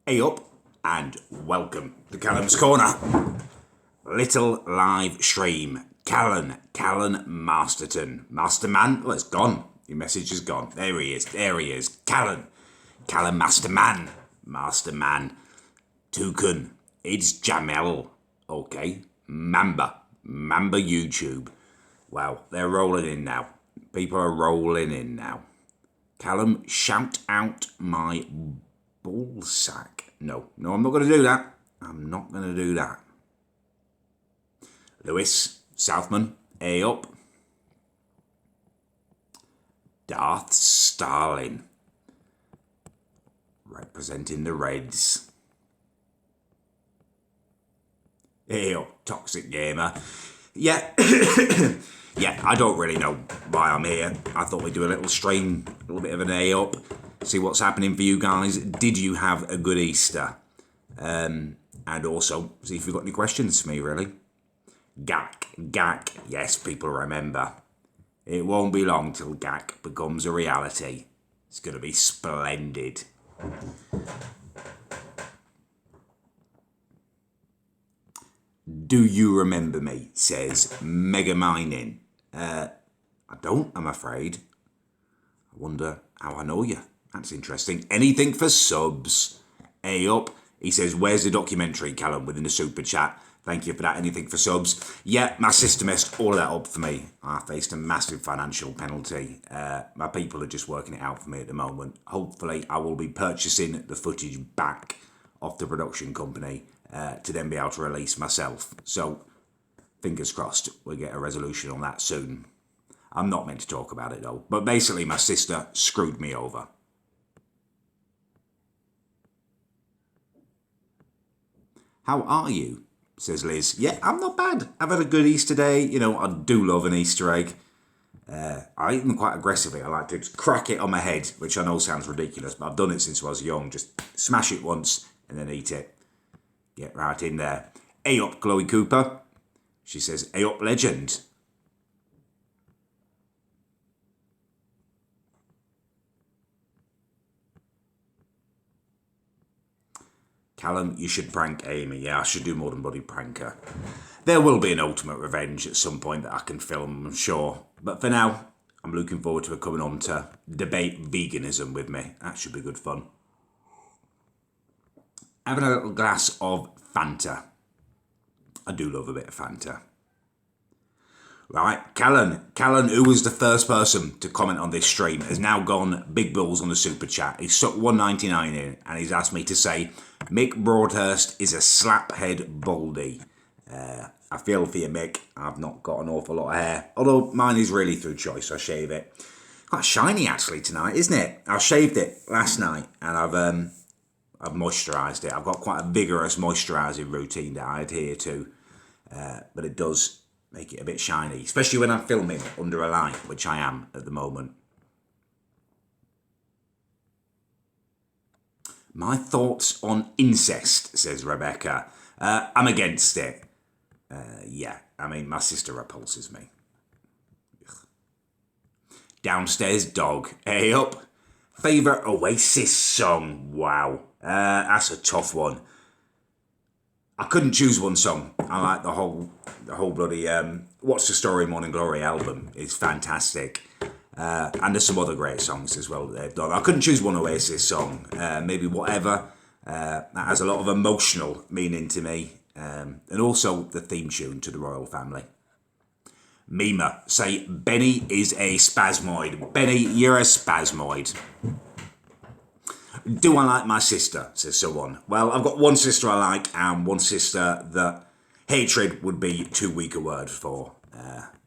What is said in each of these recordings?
Hey up and welcome to Callum's Corner. Little live stream. Callan Masterton. Masterman? Well, it's gone. Your message is gone. There he is. Callan Masterman. Toucan. It's Jamel. Okay. Mamba YouTube. Wow, they're rolling in now. People are rolling in now. Callum, shout out my ballsack. No, I'm not going to do that. I'm not going to do that. Lewis, Southman, A up. Darth Starlin, representing the Reds. A up, Toxic Gamer. Yeah, yeah, I don't really know why I'm here. I thought we'd do a little stream, a little bit of an A up, see what's happening for you guys. Did you have a good Easter? And also, see if you've got any questions for me, really. GAC, yes, people remember. It won't be long till GAC becomes a reality. It's going to be splendid. Do you remember me? Says Mega Mining. I don't, I'm afraid. I wonder how I know you. That's interesting. Anything for subs? A up. He says, where's the documentary, Callum, within the super chat? Thank you for that. Anything for subs? Yeah, my sister messed all of that up for me. I faced a massive financial penalty. My people are just working it out for me at the moment. Hopefully, I will be purchasing the footage back off the production company to then be able to release myself. So, fingers crossed, we'll get a resolution on that soon. I'm not meant to talk about it though. But basically, my sister screwed me over. How are you? Says Liz. Yeah, I'm not bad. I've had a good Easter day. You know, I do love an Easter egg. I eat them quite aggressively. I like to just crack it on my head, which I know sounds ridiculous, but I've done it since I was young. Just smash it once and then eat it. Get right in there. A up, Chloe Cooper. She says, A up, legend. Callum, you should prank Amy. Yeah, I should do more than bloody prank her. There will be an ultimate revenge at some point that I can film, I'm sure. But for now, I'm looking forward to her coming on to debate veganism with me. That should be good fun. Having a little glass of Fanta. I do love a bit of Fanta. Right, Callan, who was the first person to comment on this stream, has now gone big balls on the super chat. He's stuck $1.99 in and he's asked me to say, Mick Broadhurst is a slaphead baldy. I feel for you, Mick. I've not got an awful lot of hair, although mine is really through choice. I shave it. Quite shiny actually tonight, isn't it? I shaved it last night and I've moisturised it. I've got quite a vigorous moisturising routine that I adhere to, but it does make it a bit shiny, especially when I'm filming under a light, which I am at the moment. My thoughts on incest, says Rebecca. I'm against it. Yeah, I mean, my sister repulses me. Ugh. Downstairs dog. Hey up. Favourite Oasis song? Wow. That's a tough one. I couldn't choose one song. I like the whole bloody What's the Story Morning Glory album. It's fantastic. And there's some other great songs as well that they've done. I couldn't choose one Oasis song. Maybe Whatever. That has a lot of emotional meaning to me. And also the theme tune to the Royal Family. Mima, say Benny is a spasmoid. Benny, you're a spasmoid. Do I like my sister, says someone. Well, I've got one sister I like and one sister that hatred would be too weak a word for.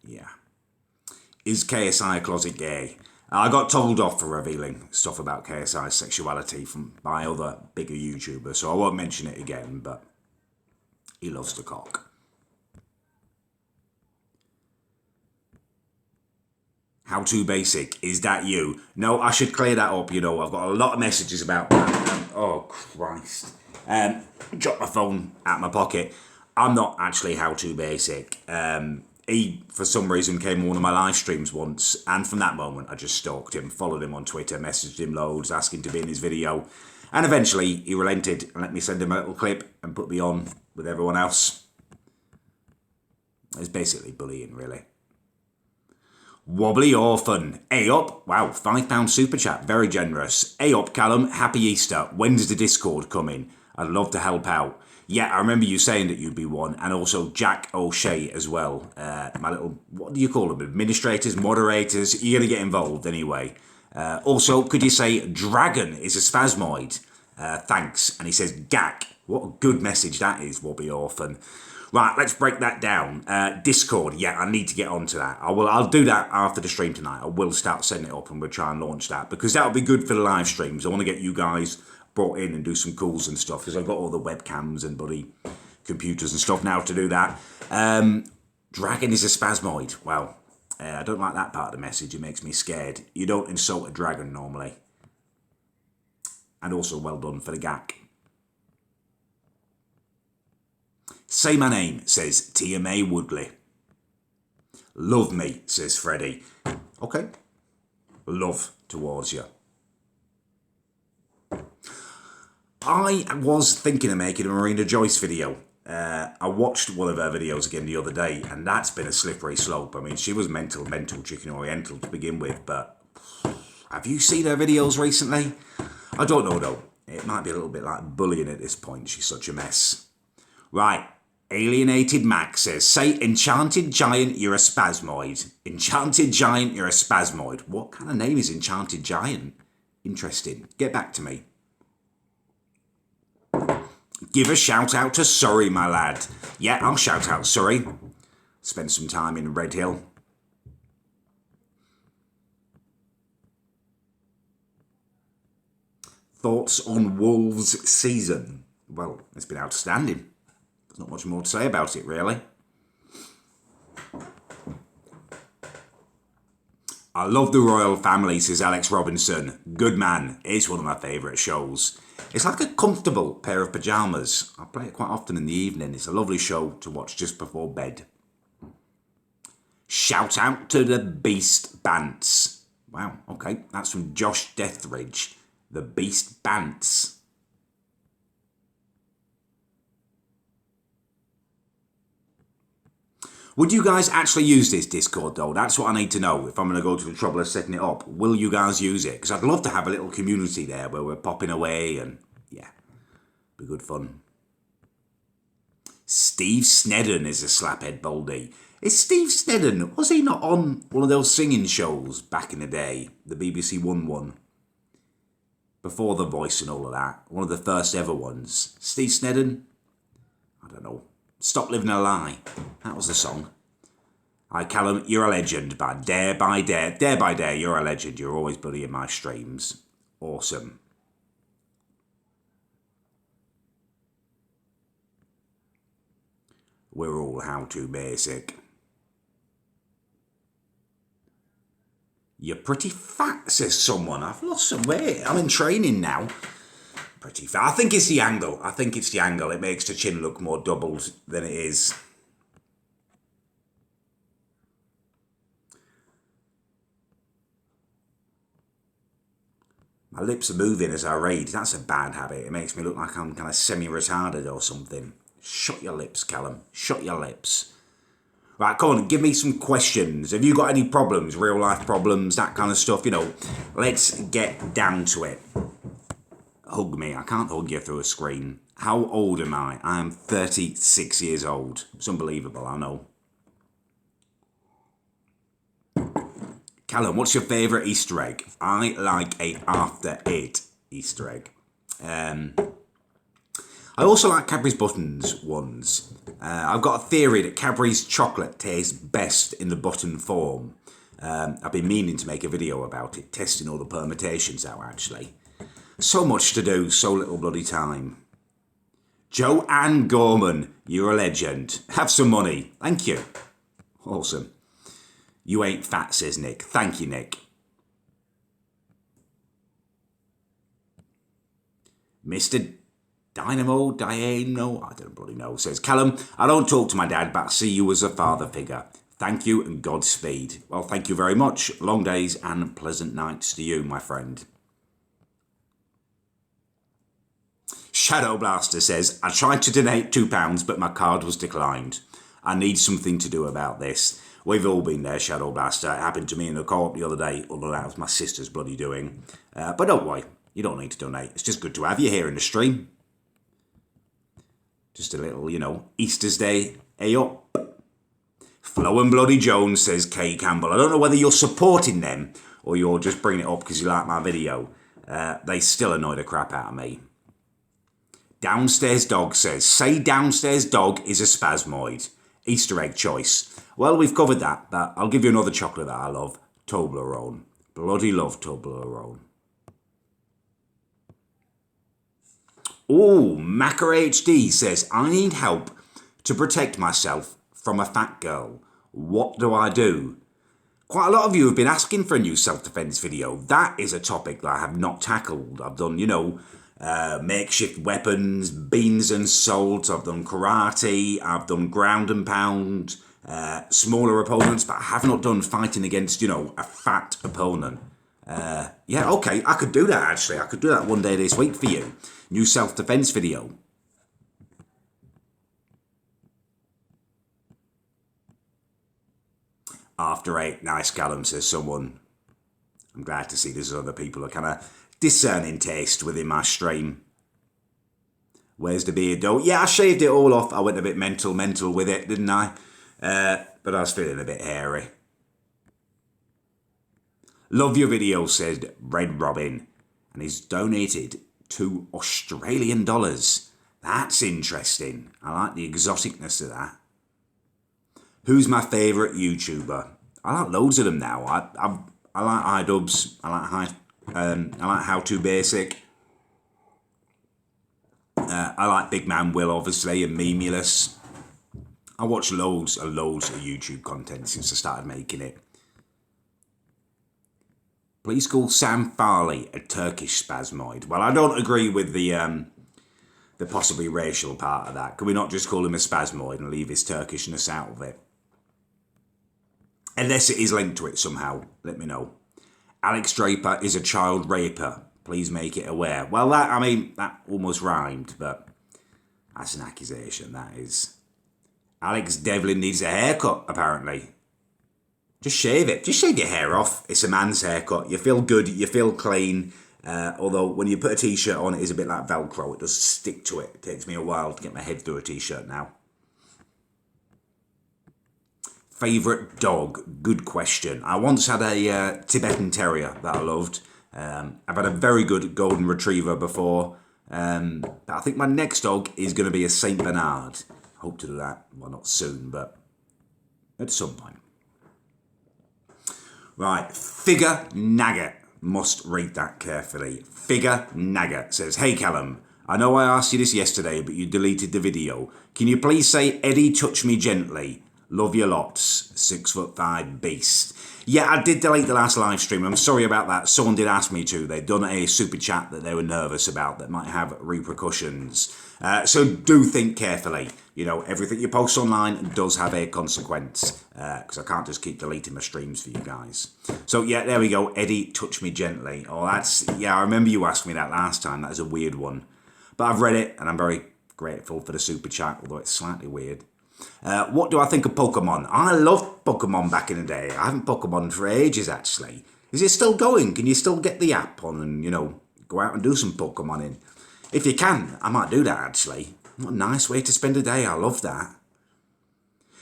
Yeah. Is KSI a closet gay? I got told off for revealing stuff about KSI's sexuality by other bigger YouTubers, so I won't mention it again, but he loves the cock. How to basic, is that you? No, I should clear that up, you know, I've got a lot of messages about that. Oh, Christ. Dropped my phone out of my pocket. I'm not actually how to basic. he, for some reason, came on one of my live streams once, and from that moment, I just stalked him, followed him on Twitter, messaged him loads, asking to be in his video, and eventually he relented and let me send him a little clip and put me on with everyone else. It's basically bullying, really. Wobbly Orphan. A up. Wow, £5 super chat. Very generous. A up, Callum. Happy Easter. When's the Discord coming? I'd love to help out. Yeah, I remember you saying that you'd be one. And also Jack O'Shea as well. My little, what do you call them? Administrators, moderators. You're going to get involved anyway. Also, could you say dragon is a spasmoid? Thanks. And he says gack. What a good message that is, Wobbly Orphan. Right, let's break that down. Discord, yeah, I need to get onto that. I'll do that after the stream tonight. I will start setting it up and we'll try and launch that because that'll be good for the live streams. I want to get you guys brought in and do some calls and stuff because I've got all the webcams and bloody computers and stuff now to do that. Dragon is a spasmoid. Well, I don't like that part of the message. It makes me scared. You don't insult a dragon normally. And also well done for the gack. Say my name, says TMA Woodley. Love me, says Freddie. Okay. Love towards you. I was thinking of making a Marina Joyce video. I watched one of her videos again the other day, and that's been a slippery slope. I mean, she was mental chicken oriental to begin with, but have you seen her videos recently? I don't know, though. It might be a little bit like bullying at this point. She's such a mess. Right. Alienated Max says, say Enchanted Giant, you're a spasmoid. Enchanted Giant, you're a spasmoid. What kind of name is Enchanted Giant? Interesting. Get back to me. Give a shout out to Surrey, my lad. Yeah, I'll shout out Surrey. Spend some time in Red Hill. Thoughts on Wolves season? Well, it's been outstanding. There's not much more to say about it, really. I love the royal family, says Alex Robinson. Good man. It's one of my favourite shows. It's like a comfortable pair of pyjamas. I play it quite often in the evening. It's a lovely show to watch just before bed. Shout out to the Beast Bants. Wow, okay. That's from Josh Deathridge. The Beast Bants. Would you guys actually use this Discord, though? That's what I need to know if I'm going to go to the trouble of setting it up. Will you guys use it? Because I'd love to have a little community there where we're popping away and, yeah, be good fun. Steve Snedden is a slaphead baldy. Is Steve Snedden, was he not on one of those singing shows back in the day? The BBC one? Before The Voice and all of that. One of the first ever ones. Steve Snedden? I don't know. Stop Living a Lie. That was the song. Hi, Callum, you're a legend. But Dare by Dare, you're a legend. You're always bloody in my streams. Awesome. We're all how to basic. You're pretty fat, says someone. I've lost some weight. I'm in training now. Pretty fat. I think it's the angle. It makes the chin look more doubled than it is. My lips are moving as I read. That's a bad habit. It makes me look like I'm kind of semi-retarded or something. Shut your lips, Callum. Shut your lips. Right, come on, give me some questions. Have you got any problems, real life problems, that kind of stuff? You know, let's get down to it. Hug me. I can't hug you through a screen. How old am I? I am 36 years old. It's unbelievable, I know. Callum, what's your favourite Easter egg? I like a After 8 Easter egg. I also like Cadbury's Buttons ones. I've got a theory that Cadbury's chocolate tastes best in the button form. I've been meaning to make a video about it, testing all the permutations out, actually. So much to do, so little bloody time. Joanne Gorman, you're a legend. Have some money. Thank you. Awesome. You ain't fat, says Nick. Thank you, Nick. Mr. Diano, I don't bloody know, says Callum, I don't talk to my dad, but I see you as a father figure. Thank you and Godspeed. Well, thank you very much. Long days and pleasant nights to you, my friend. Shadow Blaster says, I tried to donate £2, but my card was declined. I need something to do about this. We've all been there, Shadow Blaster. It happened to me in the co-op the other day, although that was my sister's bloody doing. But don't worry, you don't need to donate. It's just good to have you here in the stream. Just a little, Easter's Day, up. Flo and Bloody Jones says, Kay Campbell. I don't know whether you're supporting them or you're just bringing it up because you like my video. They still annoy the crap out of me. Downstairs Dog says, say downstairs dog is a spasmoid. Easter egg choice. Well, we've covered that, but I'll give you another chocolate that I love. Toblerone. Bloody love Toblerone. Oh, Macker HD says, I need help to protect myself from a fat girl. What do I do? Quite a lot of you have been asking for a new self-defense video. That is a topic that I have not tackled. I've done, makeshift weapons, beans and salt. I've done karate. I've done ground and pound, smaller opponents, but I have not done fighting against, a fat opponent. Yeah, okay, I could do that actually. I could do that one day this week for you. New self-defense video. After 8, nice Callum, says someone. I'm glad to see there's other people are kind of discerning taste within my stream. Where's the beard though? Yeah, I shaved it all off. I went a bit mental with it, didn't I? But I was feeling a bit hairy. Love your video, said Red Robin. And he's donated $2 Australian. That's interesting. I like the exoticness of that. Who's my favourite YouTuber? I like loads of them now. I like iDubbbz. I like How To Basic. I like Big Man Will, obviously, and Memulous. I watch loads of YouTube content since I started making it. Please call Sam Farley a Turkish spasmoid. Well, I don't agree with the possibly racial part of that. Can we not just call him a spasmoid and leave his Turkishness out of it? Unless it is linked to it somehow, let me know. Alex Draper is a child raper. Please make it aware. Well, that almost rhymed, but that's an accusation, that is. Alex Devlin needs a haircut, apparently. Just shave it. Just shave your hair off. It's a man's haircut. You feel good. You feel clean. Although when you put a t-shirt on, it is a bit like Velcro. It does stick to it. It takes me a while to get my head through a t-shirt now. Favourite dog? Good question. I once had a Tibetan Terrier that I loved. I've had a very good Golden Retriever before. But I think my next dog is going to be a Saint Bernard. Hope to do that. Well, not soon, but at some point. Right, Figure Nugget. Must read that carefully. Figure Nugget says, hey Callum, I know I asked you this yesterday, but you deleted the video. Can you please say, Eddie, touch me gently? Love you lots. 6'5" beast. Yeah, I did delete the last live stream. I'm sorry about that. Someone did ask me to. They'd done a super chat that they were nervous about that might have repercussions. So do think carefully. Everything you post online does have a consequence. Because I can't just keep deleting my streams for you guys. So yeah, there we go. Eddie, touch me gently. Oh, I remember you asked me that last time. That is a weird one. But I've read it and I'm very grateful for the super chat, although it's slightly weird. What do I think of Pokemon? I loved Pokemon back in the day. I haven't Pokemon for ages, actually. Is it still going? Can you still get the app on and, go out and do some Pokemoning? If you can, I might do that, actually. What a nice way to spend a day. I love that.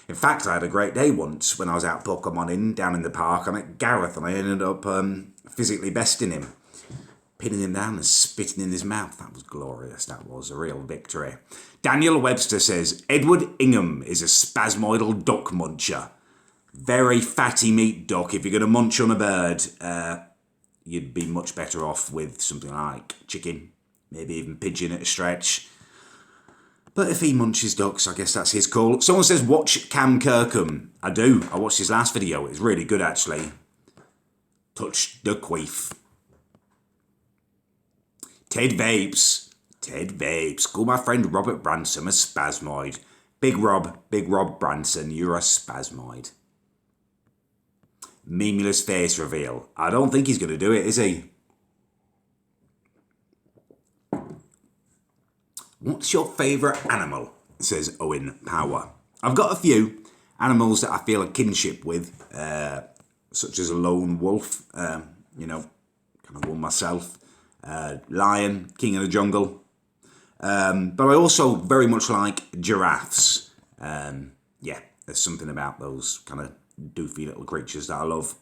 In fact, I had a great day once when I was out Pokemoning down in the park. I met Gareth and I ended up physically besting him. Pinning him down and spitting in his mouth. That was glorious. That was a real victory. Daniel Webster says, Edward Ingham is a spasmoidal duck muncher. Very fatty meat duck. If you're going to munch on a bird, you'd be much better off with something like chicken, maybe even pigeon at a stretch. But if he munches ducks, I guess that's his call. Someone says, watch Cam Kirkham. I do. I watched his last video. It's really good, actually. Touch the queef. Ted Vapes. Call my friend Robert Branson a spasmoid. Big Rob Branson, you're a spasmoid. Memeless face reveal. I don't think he's going to do it, is he? What's your favourite animal? Says Owen Power. I've got a few animals that I feel a kinship with, such as a lone wolf, kind of one myself, lion, king of the jungle. But I also very much like giraffes. There's something about those kind of doofy little creatures that I love.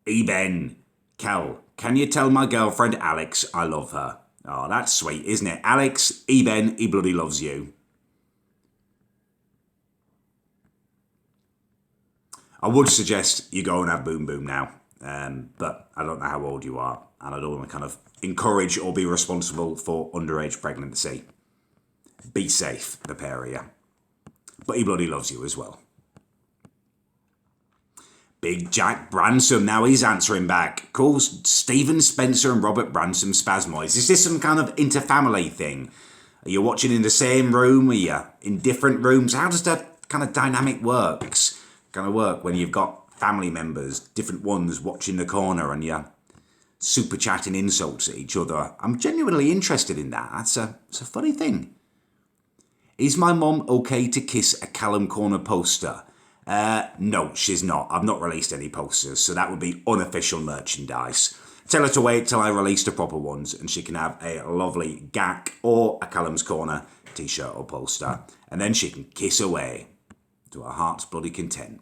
Eben, Kel, can you tell my girlfriend Alex I love her? Oh, that's sweet, isn't it? Alex, Eben, he bloody loves you. I would suggest you go and have Boom Boom now, but I don't know how old you are, and I don't want to kind of encourage or be responsible for underage pregnancy. Be safe, the pair of you. But he bloody loves you as well. Big Jack Bransom, now he's answering back. Calls Stephen Spencer and Robert Bransom spasmoids. Is this some kind of inter-family thing? Are you watching in the same room? Are you in different rooms? How does that kind of dynamic work when you've got family members, different ones watching the corner and you're super chatting insults at each other? I'm genuinely interested in that. It's a funny thing. Is my mom okay to kiss a Callum Corner poster? No, she's not. I've not released any posters, so that would be unofficial merchandise. Tell her to wait till I release the proper ones and she can have a lovely GAC or a Callum's Corner t-shirt or poster, and then she can kiss away to her heart's bloody content.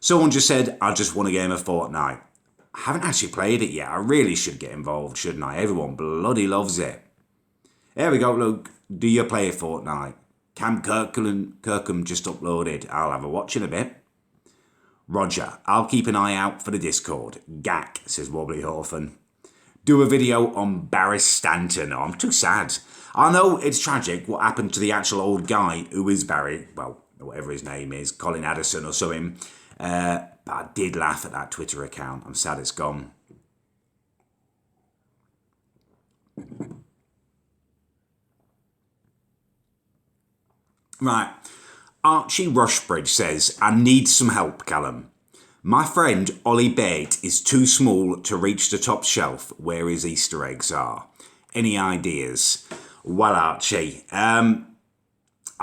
Someone just said, I just won a game of Fortnite. I haven't actually played it yet. I really should get involved, shouldn't I? Everyone bloody loves it. There we go, Luke. Do you play Fortnite? Cam Kirkham just uploaded. I'll have a watch in a bit. Roger, I'll keep an eye out for the Discord. Gack, says Wobbly Orphan. Do a video on Barry Stanton. Oh, I'm too sad. I know it's tragic what happened to the actual old guy who is Barry, well, whatever his name is, Colin Addison or something. But I did laugh at that Twitter account. I'm sad it's gone. Right. Archie Rushbridge says, I need some help, Callum. My friend Ollie Bate is too small to reach the top shelf where his Easter eggs are. Any ideas? Well, Archie, I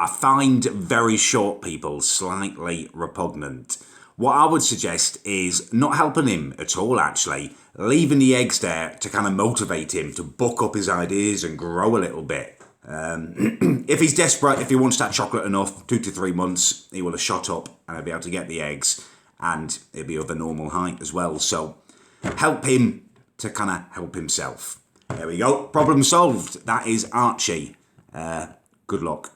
find very short people slightly repugnant. What I would suggest is not helping him at all, actually. Leaving the eggs there to kind of motivate him to buck up his ideas and grow a little bit. If he's desperate, if he wants that chocolate enough, 2 to 3 months, he will have shot up and he'll be able to get the eggs, and he'll be of a normal height as well. So help him to kind of help himself. There we go. Problem solved. That is Archie. Good luck.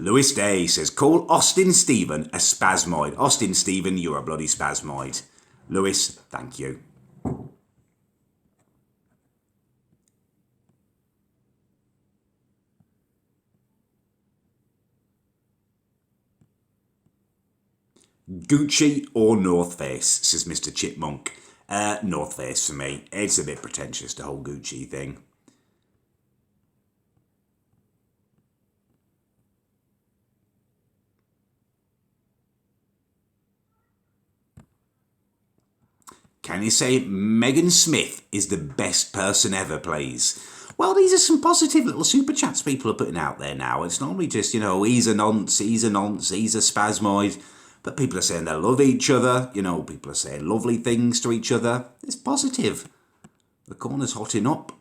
Lewis Day says, call Austin Stephen a spasmoid. Austin Stephen, you're a bloody spasmoid. Lewis, thank you. Gucci or North Face, says Mr. Chipmunk. North Face for me. It's a bit pretentious, the whole Gucci thing. Can you say Megan Smith is the best person ever, please? Well, these are some positive little super chats people are putting out there now. It's normally just, he's a nonce, he's a spasmoid. But people are saying they love each other. People are saying lovely things to each other. It's positive. The corner's hotting up.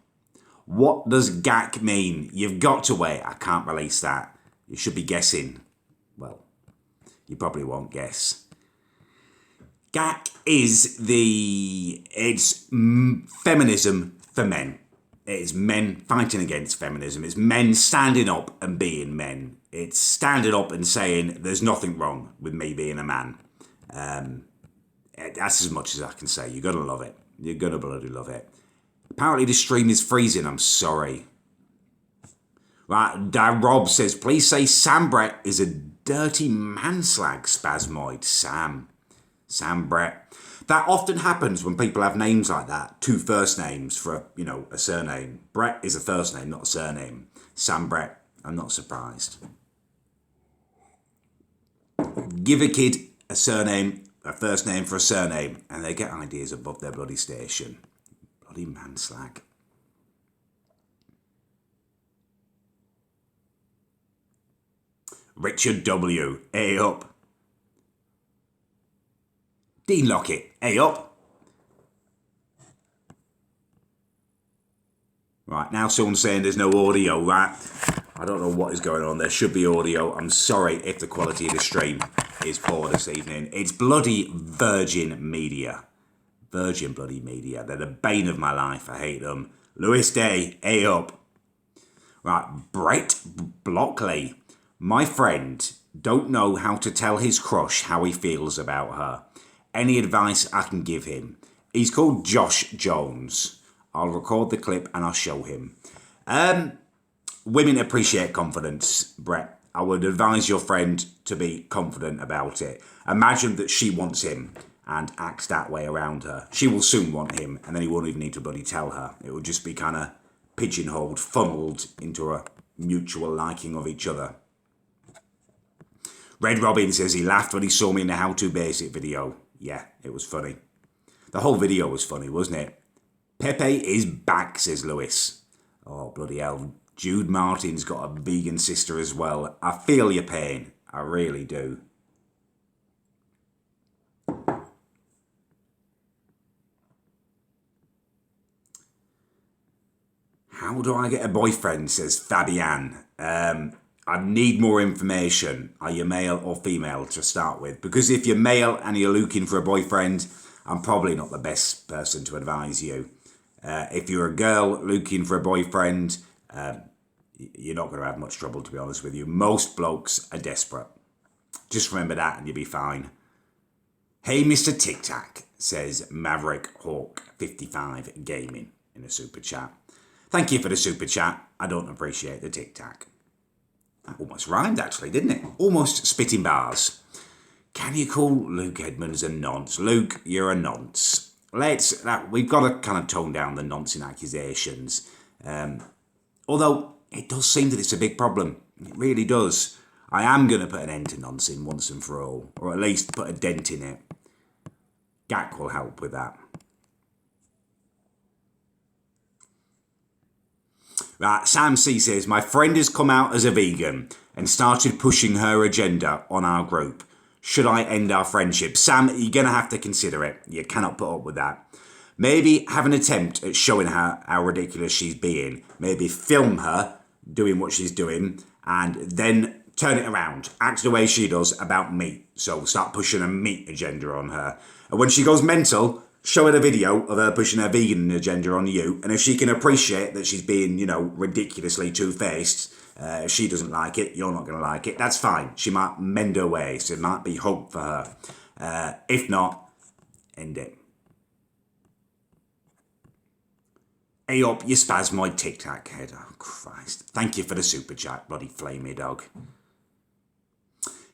What does GAC mean? You've got to wait. I can't release that. You should be guessing. Well, you probably won't guess. GAC is it's feminism for men. It's men fighting against feminism. It's men standing up and being men. It's standing up and saying there's nothing wrong with me being a man. That's as much as I can say. You're going to love it. You're going to bloody love it. Apparently the stream is freezing. I'm sorry. Right, Dad Rob says, please say Sam Brett is a dirty manslag spasmoid. Sam Brett. That often happens when people have names like that. 2 first names for, a surname. Brett is a first name, not a surname. Sam Brett. I'm not surprised. Give a kid a surname, a first name for a surname, and they get ideas above their bloody station. Bloody manslag. Richard W. A up. Dean Lockett. A up. Right, now someone's saying there's no audio, right? I don't know what is going on. There should be audio. I'm sorry if the quality of the stream is poor this evening. It's bloody Virgin Media. Virgin bloody Media. They're the bane of my life. I hate them. Lewis Day, A up. Right, Brett Blockley. My friend don't know how to tell his crush how he feels about her. Any advice I can give him? He's called Josh Jones. I'll record the clip and I'll show him. Women appreciate confidence, Brett. I would advise your friend to be confident about it. Imagine that she wants him and acts that way around her. She will soon want him, and then he won't even need to bloody tell her. It will just be kind of pigeonholed, funneled into a mutual liking of each other. Red Robin says he laughed when he saw me in the How To Basic video. Yeah, it was funny. The whole video was funny, wasn't it? Pepe is back, says Lewis. Oh, bloody hell. Jude Martin's got a vegan sister as well. I feel your pain. I really do. How do I get a boyfriend, says Fabian. I need more information. Are you male or female to start with? Because if you're male and you're looking for a boyfriend, I'm probably not the best person to advise you. If you're a girl looking for a boyfriend, you're not going to have much trouble, to be honest with you. Most blokes are desperate. Just remember that and you'll be fine. Hey, Mr. Tic Tac, says Maverick Hawk 55 Gaming in a super chat. Thank you for the super chat. I don't appreciate the Tic Tac. That almost rhymed, actually, didn't it? Almost spitting bars. Can you call Luke Edmonds a nonce? Luke, you're a nonce. We've got to kind of tone down the nonce in accusations. Although it does seem that it's a big problem. It really does. I am going to put an end to nonsense once and for all, or at least put a dent in it. Gak will help with that. Right, Sam C says, my friend has come out as a vegan and started pushing her agenda on our group. Should I end our friendship? Sam, you're going to have to consider it. You cannot put up with that. Maybe have an attempt at showing her how ridiculous she's being. Maybe film her doing what she's doing and then turn it around. Act the way she does about meat. So start pushing a meat agenda on her. And when she goes mental, show her the video of her pushing her vegan agenda on you. And if she can appreciate that she's being, ridiculously two-faced, if she doesn't like it, you're not going to like it. That's fine. She might mend her ways. It might be hope for her. If not, end it. Hey up, you spasmoid Tic Tac head. Oh, Christ. Thank you for the super chat, bloody flamey dog.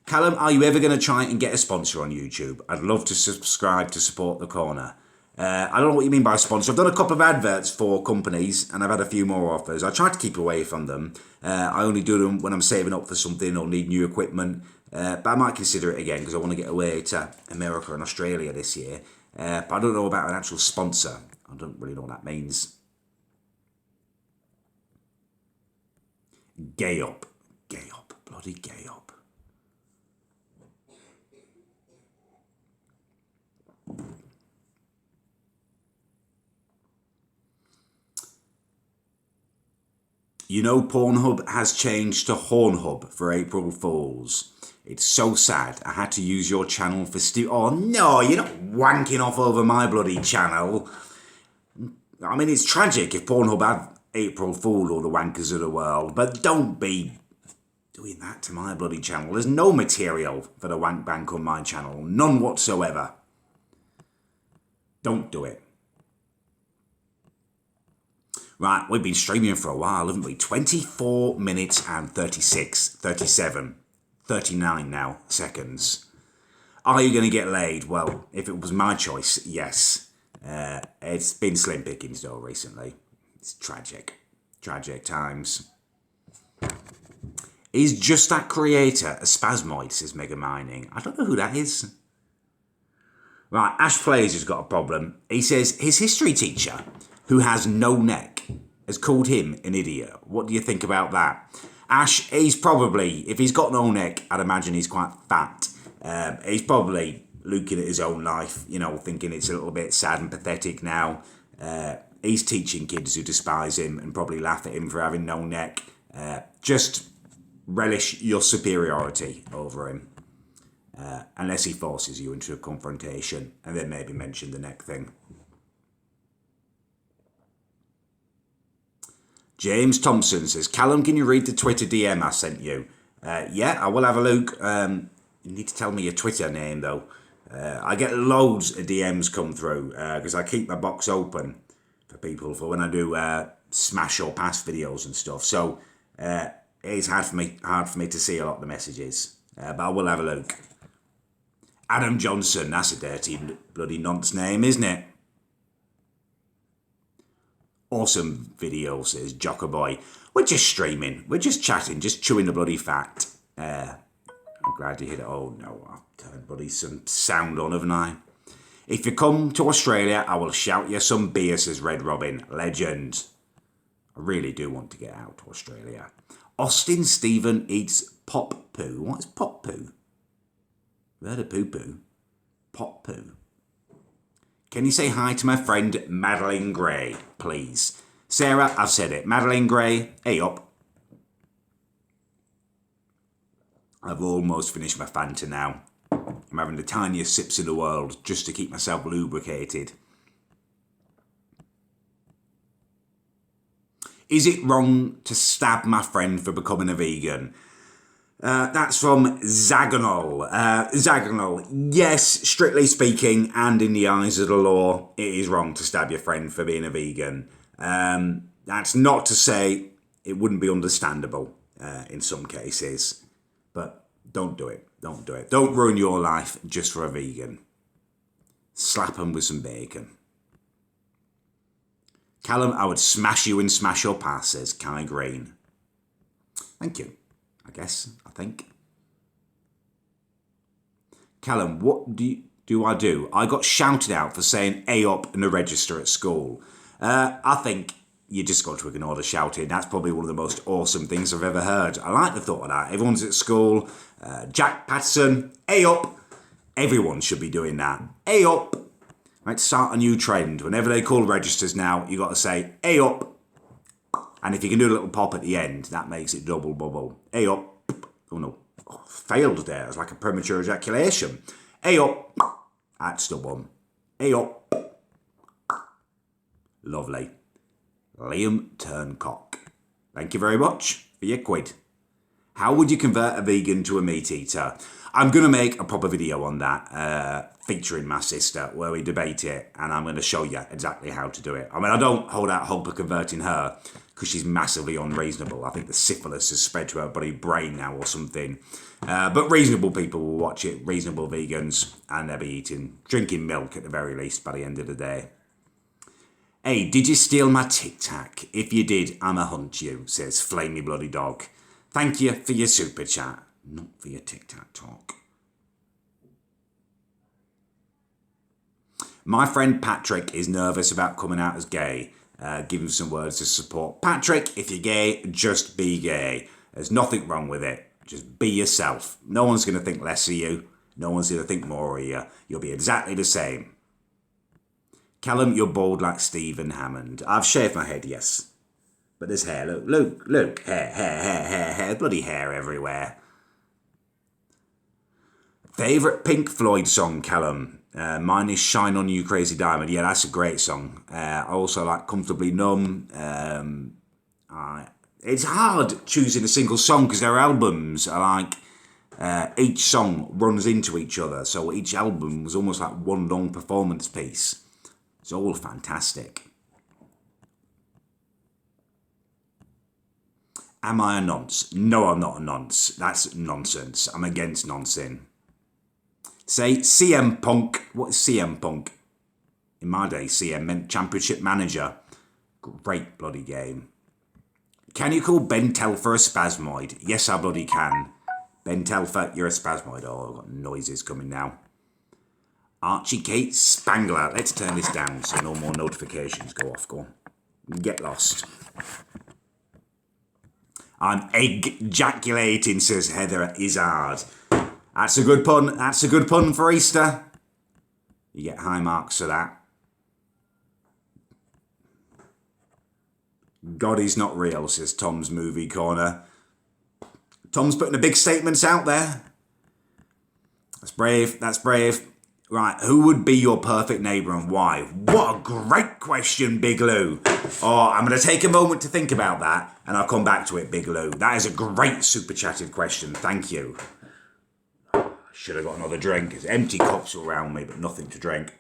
Callum, are you ever going to try and get a sponsor on YouTube? I'd love to subscribe to support the corner. I don't know what you mean by sponsor. I've done a couple of adverts for companies and I've had a few more offers. I try to keep away from them. I only do them when I'm saving up for something or need new equipment. But I might consider it again because I want to get away to America and Australia this year. But I don't know about an actual sponsor. I don't really know what that means. Gay up. Gay up. Bloody gay up. You know Pornhub has changed to Hornhub for April Fools. It's so sad. I had to use your channel for Oh no, you're not wanking off over my bloody channel. I mean, it's tragic if Pornhub had April Fool all the wankers of the world, but don't be doing that to my bloody channel. There's no material for the wank bank on my channel. None whatsoever. Don't do it. Right, we've been streaming for a while, haven't we? 24 minutes and 36, 37, 39 now seconds. Are you going to get laid? Well, if it was my choice, yes. It's been slim pickings though recently. It's tragic. Tragic times. Is Just That Creator a spasmoid, says Mega Mining? I don't know who that is. Right, Ash Players has got a problem. He says his history teacher, who has no neck, has called him an idiot. What do you think about that? Ash, he's probably, if he's got no neck, I'd imagine he's quite fat. He's probably looking at his own life, you know, thinking it's a little bit sad and pathetic now. He's teaching kids who despise him and probably laugh at him for having no neck. Just relish your superiority over him. Unless he forces you into a confrontation, and then maybe mention the neck thing. James Thompson says, Callum, can you read the Twitter DM I sent you? Yeah, I will have a look. You need to tell me your Twitter name, though. I get loads of DMs come through because I keep my box open for people for when I do smash or pass videos and stuff. So it's hard for me to see a lot of the messages, but I will have a look. Adam Johnson, that's a dirty bloody nonce name, isn't it? Awesome video, says Jockerboy. We're just streaming, we're just chatting, just chewing the bloody fat. I'm glad you hit it. Oh no, I've turned bloody some sound on, haven't I? If you come to Australia, I will shout you some beer, says Red Robin. Legend. I really do want to get out to Australia. Austin Stephen eats pop poo. What is pop poo? Heard of poo-poo? Pot poo. Can you say hi to my friend Madeline Gray, please? Sarah, I've said it. Madeline Gray, hey up. I've almost finished my Fanta now. I'm having the tiniest sips in the world just to keep myself lubricated. Is it wrong to stab my friend for becoming a vegan? That's from Zagonol. Zagonol, yes, strictly speaking, and in the eyes of the law, it is wrong to stab your friend for being a vegan. That's not to say it wouldn't be understandable in some cases, but don't do it. Don't do it. Don't ruin your life just for a vegan. Slap them with some bacon. Callum, I would smash you in Smash or Pass, says Kai Green. Thank you. I think. Callum, what do I do? I got shouted out for saying A up in the register at school. I think you just got to ignore the shouting. That's probably one of the most awesome things I've ever heard. I like the thought of that. Everyone's at school. Jack Patterson, A up. Everyone should be doing that. A up. Let's start a new trend. Whenever they call registers now, you got to say A up. And if you can do a little pop at the end, that makes it double bubble. A up. Oh no. Oh, failed there. It was like a premature ejaculation. A up. That's the one. A up. Lovely. Liam Turncock. Thank you very much for your quid. How would you convert a vegan to a meat eater? I'm going to make a proper video on that, featuring my sister, where we debate it, and I'm going to show you exactly how to do it. I mean, I don't hold out hope of converting her, because she's massively unreasonable. I think the syphilis has spread to her bloody brain now or something. But reasonable people will watch it, reasonable vegans, and they'll be drinking milk at the very least by the end of the day. Hey, did you steal my Tic Tac? If you did, I'ma hunt you, says Flamey Bloody Dog. Thank you for your super chat, not for your Tic Tac talk. My friend Patrick is nervous about coming out as gay. Give him some words of support. Patrick, if you're gay, just be gay. There's nothing wrong with it. Just be yourself. No one's going to think less of you. No one's going to think more of you. You'll be exactly the same. Callum, you're bald like Stephen Hammond. I've shaved my head, yes. But there's hair. Look. Hair. Bloody hair everywhere. Favourite Pink Floyd song, Callum? Mine is Shine On You Crazy Diamond. Yeah, that's a great song. I also like Comfortably Numb. It's hard choosing a single song because their albums are like each song runs into each other. So each album was almost like one long performance piece. It's all fantastic. Am I a nonce? No, I'm not a nonce. That's nonsense. I'm against nonsense. Say CM Punk. What is CM Punk? In my day, CM meant Championship Manager. Great bloody game. Can you call Ben Telfer a spasmoid? Yes, I bloody can. Ben Telfer, you're a spasmoid. Oh, I've got noises coming now. Archie Kate Spangler. Let's turn this down so no more notifications go off. Go on. Get lost. I'm egg-jaculating, says Heather Izzard. That's a good pun. That's a good pun for Easter. You get high marks for that. God is not real, says Tom's Movie Corner. Tom's putting the big statements out there. That's brave. That's brave. Right, who would be your perfect neighbour and why? What a great question, Big Lou. Oh, I'm going to take a moment to think about that and I'll come back to it, Big Lou. That is a great super chatted question. Thank you. Should have got another drink. There's empty cups around me, but nothing to drink.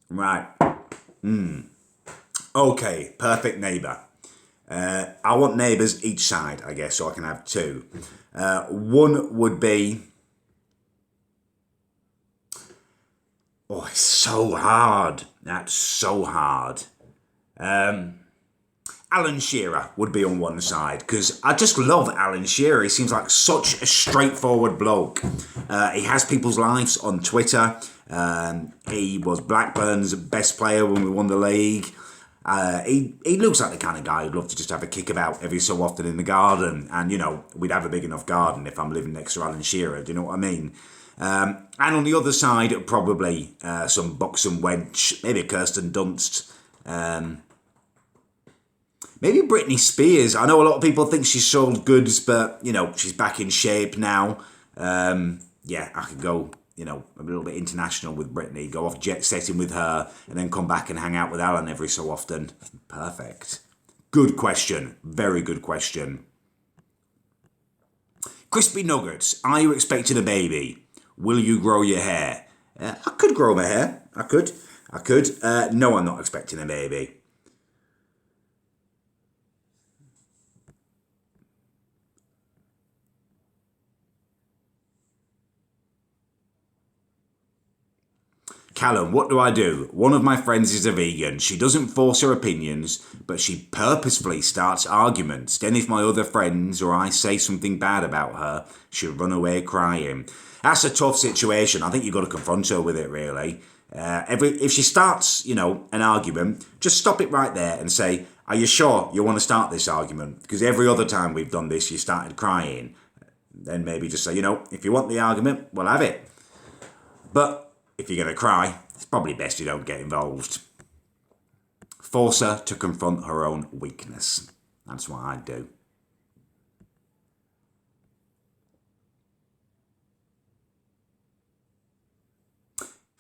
Right. Okay, perfect neighbour. I want neighbours each side, I guess, so I can have two. One would be... Oh, it's so hard. That's so hard. Alan Shearer would be on one side because I just love Alan Shearer. He seems like such a straightforward bloke. He has people's lives on Twitter. He was Blackburn's best player when we won the league. He looks like the kind of guy who'd love to just have a kick about every so often in the garden. And, you know, we'd have a big enough garden if I'm living next to Alan Shearer. Do you know what I mean? And on the other side, probably some buxom wench, maybe Kirsten Dunst, maybe Britney Spears. I know a lot of people think she's sold goods, but, you know, she's back in shape now. Yeah, I could go, you know, a little bit international with Britney, go off jet setting with her, and then come back and hang out with Alan every so often. Perfect. Good question. Very good question. Crispy Nuggets, are you expecting a baby? Will you grow your hair? I could grow my hair. I could. No, I'm not expecting a baby. Callum, what do I do? One of my friends is a vegan. She doesn't force her opinions, but she purposefully starts arguments. Then if my other friends or I say something bad about her, she'll run away crying. That's a tough situation. I think you've got to confront her with it, really. If she starts, you know, an argument, just stop it right there and say, are you sure you want to start this argument? Because every other time we've done this, you started crying. Then maybe just say, you know, if you want the argument, we'll have it. But if you're going to cry, it's probably best you don't get involved. Force her to confront her own weakness. That's what I'd do.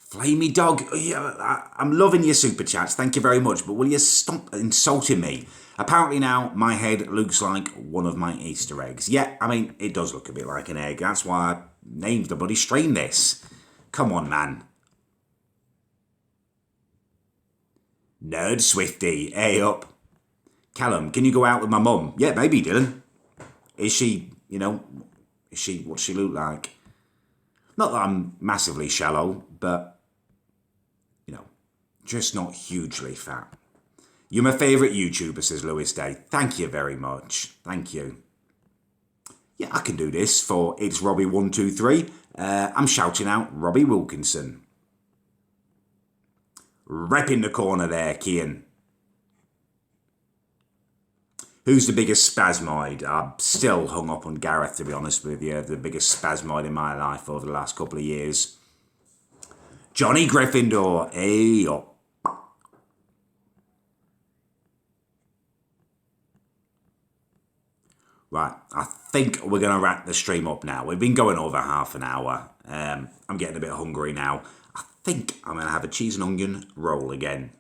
Flamey Dog, I'm loving your super chats, thank you very much, but will you stop insulting me? Apparently now my head looks like one of my Easter eggs. Yeah, I mean, it does look a bit like an egg. That's why I named the bloody stream this. Come on, man. Nerd Swifty, hey up. Callum, can you go out with my mum? Yeah, maybe, Dylan. Is she, you know, what's she look like? Not that I'm massively shallow, but, you know, just not hugely fat. You're my favourite YouTuber, says Lewis Day. Thank you very much. Thank you. Yeah, I can do this for It's Robbie123. I'm shouting out Robbie Wilkinson. Rep in the corner there, Kian. Who's the biggest spasmoid? I'm still hung up on Gareth, to be honest with you. The biggest spasmoid in my life over the last couple of years. Johnny Gryffindor. Hey up. Right, I think we're going to wrap the stream up now. We've been going over half an hour. I'm getting a bit hungry now. I think I'm going to have a cheese and onion roll again.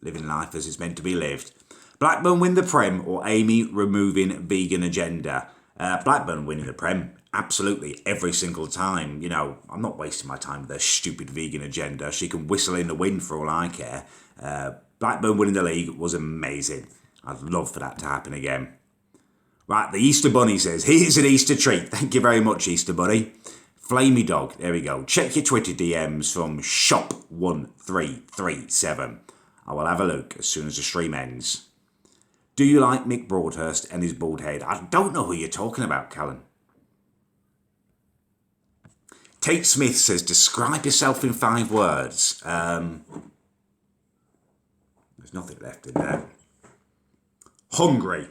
Living life as it's meant to be lived. Blackburn win the Prem or Amy removing vegan agenda? Blackburn winning the Prem, absolutely, every single time. You know, I'm not wasting my time with their stupid vegan agenda. She can whistle in the wind for all I care. Blackburn winning the league was amazing. I'd love for that to happen again. Right, the Easter Bunny says, here's an Easter treat. Thank you very much, Easter Bunny. Flamey Dog, there we go. Check your Twitter DMs from shop1337. I will have a look as soon as the stream ends. Do you like Mick Broadhurst and his bald head? I don't know who you're talking about, Callum. Tate Smith says, describe yourself in 5 words. There's nothing left in there. Hungry.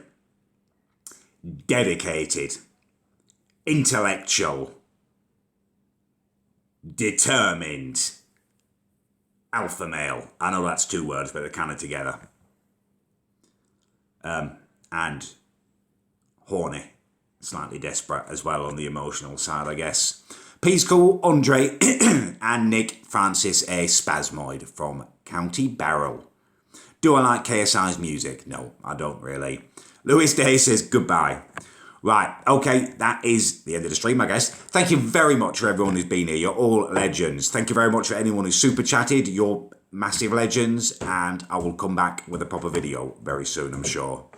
Dedicated. Intellectual. Determined. Alpha male. I know that's 2 words, but they're kind of together. And horny. Slightly desperate as well on the emotional side, I guess. Peace Cool, Andre, and Nick Francis A. Spasmoid from County Barrel. Do I like KSI's music? No, I don't really. Lewis Day says goodbye. Right, okay, that is the end of the stream, I guess. Thank you very much for everyone who's been here. You're all legends. Thank you very much for anyone who's super chatted. You're massive legends, and I will come back with a proper video very soon, I'm sure.